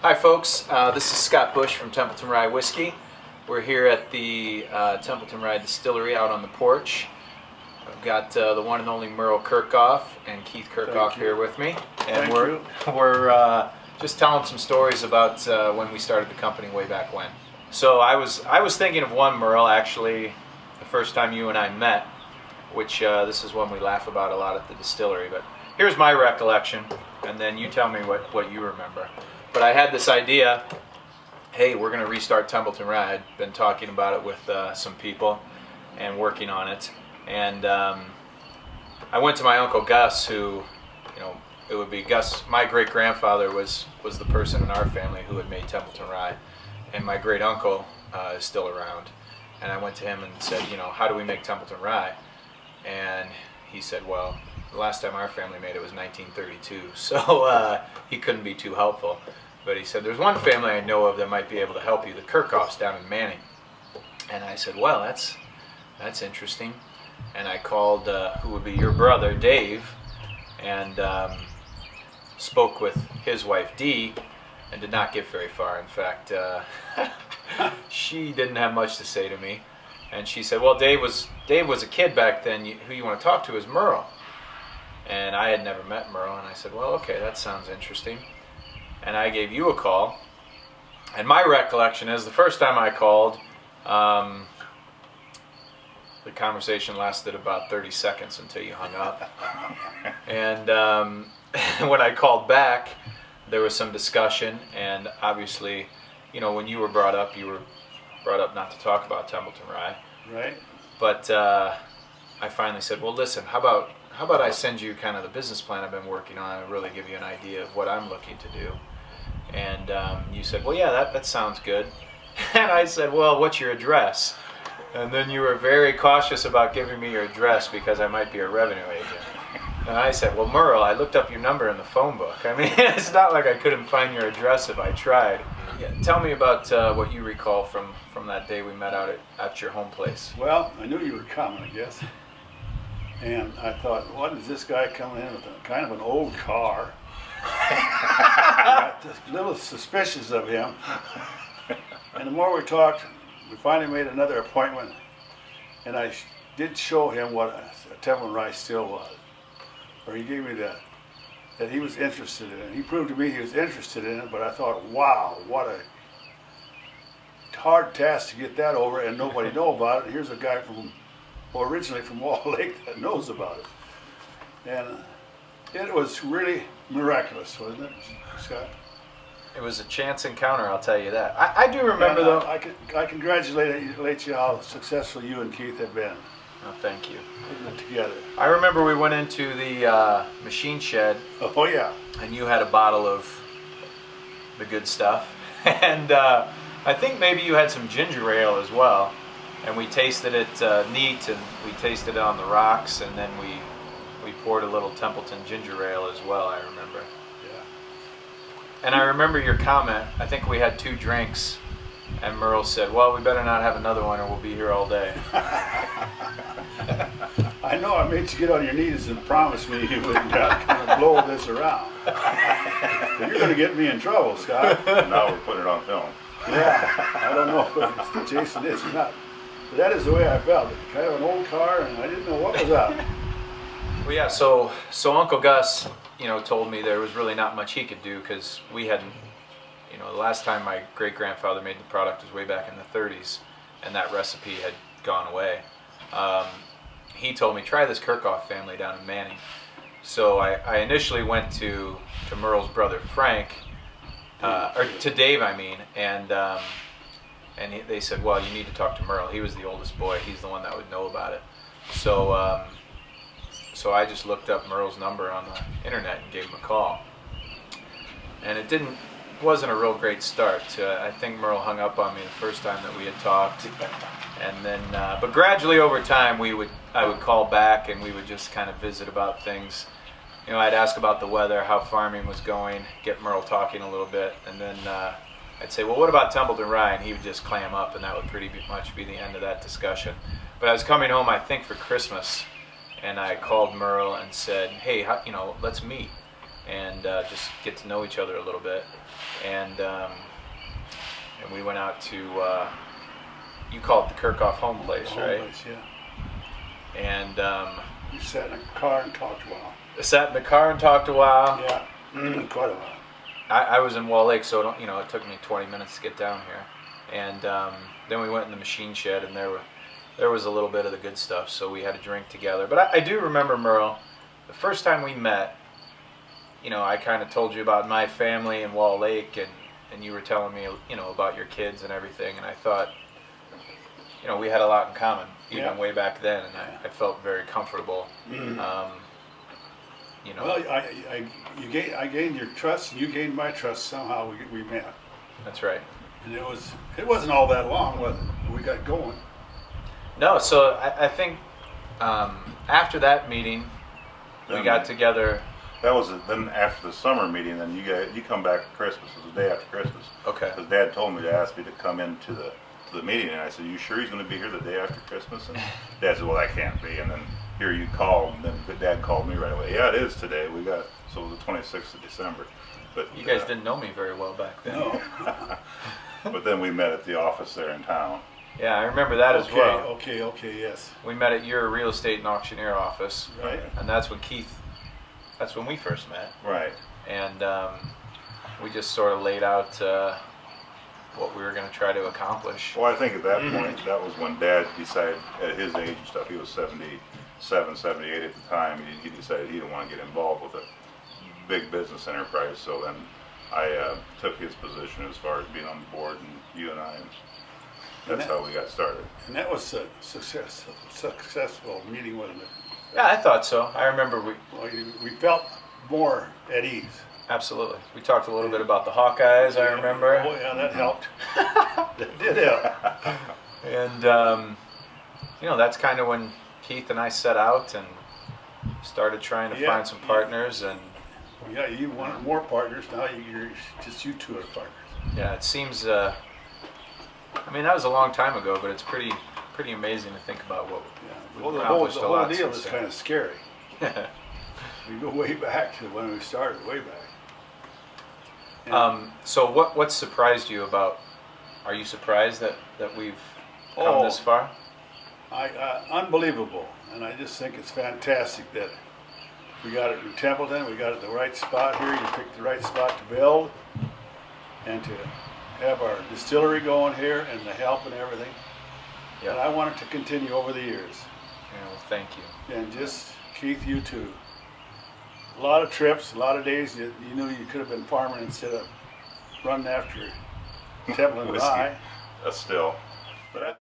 Hi folks, this is Scott Bush from Templeton Rye Whiskey. We're here at the Templeton Rye Distillery out on the porch. I've got the one and only Meryl Kirchhoff and Keith Kirchhoff here with me. And we're just telling some stories about when we started the company way back when. So I was thinking of one, Meryl, actually, the first time you and I met, which this is one we laugh about a lot at the distillery. But here's my recollection, and then you tell me what you remember. But I had this idea, hey, we're going to restart Templeton Rye. I'd been talking about it with some people and working on it. And I went to my Uncle Gus, who, it would be Gus, my great-grandfather was the person in our family who had made Templeton Rye. And my great-uncle is still around. And I went to him and said, how do we make Templeton Rye? And he said, well, the last time our family made it was 1932. So he couldn't be too helpful. But he said, there's one family I know of that might be able to help you, the Kirchhoffs down in Manning. And I said, well, that's interesting. And I called who would be your brother, Dave, and spoke with his wife, Dee, and did not get very far. In fact, she didn't have much to say to me. And she said, well, Dave was a kid back then. Who you want to talk to is Meryl. And I had never met Meryl, and I said, well, okay, that sounds interesting. And I gave you a call. And my recollection is the first time I called, the conversation lasted about 30 seconds until you hung up. And when I called back, there was some discussion, and obviously, when you were brought up not to talk about Templeton Rye. Right. But I finally said, well, listen, how about I send you kind of the business plan I've been working on and really give you an idea of what I'm looking to do. And you said, well, yeah, that sounds good. And I said, well, what's your address? And then you were very cautious about giving me your address because I might be a revenue agent. And I said, well, Meryl, I looked up your number in the phone book. I mean, it's not like I couldn't find your address if I tried. Yeah, tell me about what you recall from that day we met out at your home place. Well, I knew you were coming, I guess. And I thought, what is this guy coming in with kind of an old car? I got a little suspicious of him. And the more we talked, we finally made another appointment. And I did show him what a Templeton Rye still was. Or he gave me that he was interested in it. He proved to me he was interested in it, but I thought, wow, what a hard task to get that over and nobody know about it. Here's a guy originally from Wall Lake that knows about it. And it was really miraculous, wasn't it, Scott? It was a chance encounter, I'll tell you that. I do remember, though. I congratulate you how successful you and Keith have been. Oh, thank you. Putting it together. I remember we went into the machine shed. Oh, yeah. And you had a bottle of the good stuff. And I think maybe you had some ginger ale as well. And we tasted it neat, and we tasted it on the rocks, and then we poured a little Templeton ginger ale as well, I remember. Yeah. And I remember your comment, I think we had 2 drinks, and Meryl said, well, we better not have another one or we'll be here all day. I know I made you get on your knees and promise me you wouldn't kind of blow this around. But you're going to get me in trouble, Scott. Now we're putting it on film. Yeah, I don't know if Jason is or not. But that is the way I felt. Kind of an old car, and I didn't know what was up. Well, yeah, so Uncle Gus, told me there was really not much he could do because we hadn't, the last time my great-grandfather made the product was way back in the 30s, and that recipe had gone away. He told me, try this Kirchhoff family down in Manning. So I initially went to Merle's brother, Frank, or to Dave, I mean, and they said, well, you need to talk to Meryl. He was the oldest boy. He's the one that would know about it. So so I just looked up Meryl's number on the internet and gave him a call. And it wasn't a real great start. I think Meryl hung up on me the first time that we had talked. And then, but gradually over time, I would call back and we would just kind of visit about things. I'd ask about the weather, how farming was going, get Meryl talking a little bit, and then I'd say, well, what about Templeton Rye? And he would just clam up, and that would pretty much be the end of that discussion. But I was coming home, I think, for Christmas, and I called Meryl and said, hey, let's meet. and just get to know each other a little bit. And we went out to, you call it the Kirkhoff home place, right? Home place, yeah. And We sat in a car and talked a while. sat in the car and talked a while. Yeah, quite a while. I was in Wall Lake, so it took me 20 minutes to get down here. And then we went in the machine shed, and there was a little bit of the good stuff, so we had a drink together. But I do remember, Meryl, the first time we met, I kind of told you about my family in Wall Lake, and you were telling me, about your kids and everything, and I thought, we had a lot in common, even way back then, and I felt very comfortable. Well, I gained your trust, and you gained my trust. Somehow we met. That's right. And it wasn't all that long, was it? We got going. No, so I think after that meeting, we got together. That was then after the summer meeting. Then you come back for Christmas. It was the day after Christmas. Okay. Because Dad told me to ask me to come into the meeting, and I said, "You sure he's going to be here the day after Christmas?" And Dad said, "Well, that can't be." And then here you called, and then Dad called me right away. Yeah, it is today. So it was the 26th of December. But You guys didn't know me very well back then. No. But then we met at the office there in town. Yeah, I remember that as well. Okay, yes. We met at your real estate and auctioneer office, Right. and that's when we first met. Right. And we just sort of laid out what we were going to try to accomplish. Well, I think at that point, that was when Dad decided, at his age and stuff, he was 77, 78 at the time, he decided he didn't want to get involved with a big business enterprise. So then I took his position as far as being on the board, and you and I, and that's how we got started. And that was a successful meeting, wasn't it? Yeah, I thought so. I remember We felt more at ease. absolutely. We talked a little bit about the Hawkeyes, I remember. Oh yeah, that helped. That did help. And, that's kind of when Keith and I set out and started trying to find some partners. And Yeah, you wanted more partners. Now you're just you two are partners. yeah, it seems, that was a long time ago, but it's pretty amazing to think about what Yeah. we've Well, the accomplished a whole lot deal since is then. kind of scary. We go way back to when we started, way back. And So what surprised you about, are you surprised that we've come this far? Unbelievable, and I just think it's fantastic that we got it in Templeton. We got it in the right spot here. You picked the right spot to build, and to have our distillery going here, and the help and everything. Yeah. And I want it to continue over the years. Yeah, well, thank you. And just Keith, you too. A lot of trips, a lot of days. You knew you could have been farming instead of running after Templeton Whiskey. Rye. Still. But